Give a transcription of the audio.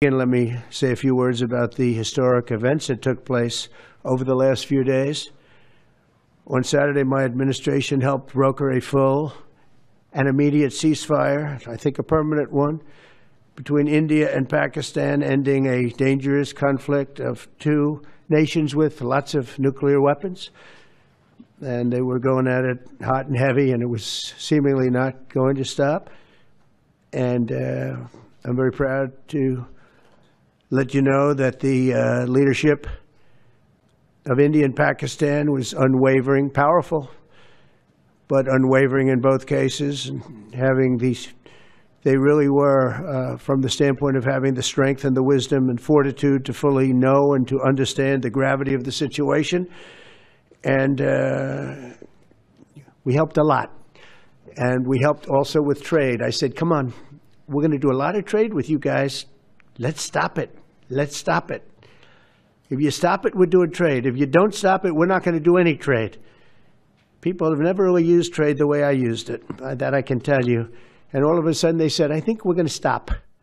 And let me say a few words about the historic events that took place over the last few days. On Saturday, my administration helped broker a full and immediate ceasefire, I think a permanent one, between India and Pakistan, ending a dangerous conflict of two nations with lots of nuclear weapons. And they were going at it hot and heavy, and it was seemingly not going to stop. And I'm very proud to let you know that the leadership of India and Pakistan was unwavering, powerful, but unwavering in both cases. And having these, they really were, from the standpoint of having the strength and the wisdom and fortitude to fully know and to understand the gravity of the situation. And we helped a lot. And we helped also with trade. I said, come on, we're going to do a lot of trade with you guys. Let's stop it. Let's stop it. If you stop it, we're doing trade. If you don't stop it, we're not going to do any trade. People have never really used trade the way I used it. That I can tell you. And all of a sudden they said, I think we're going to stop.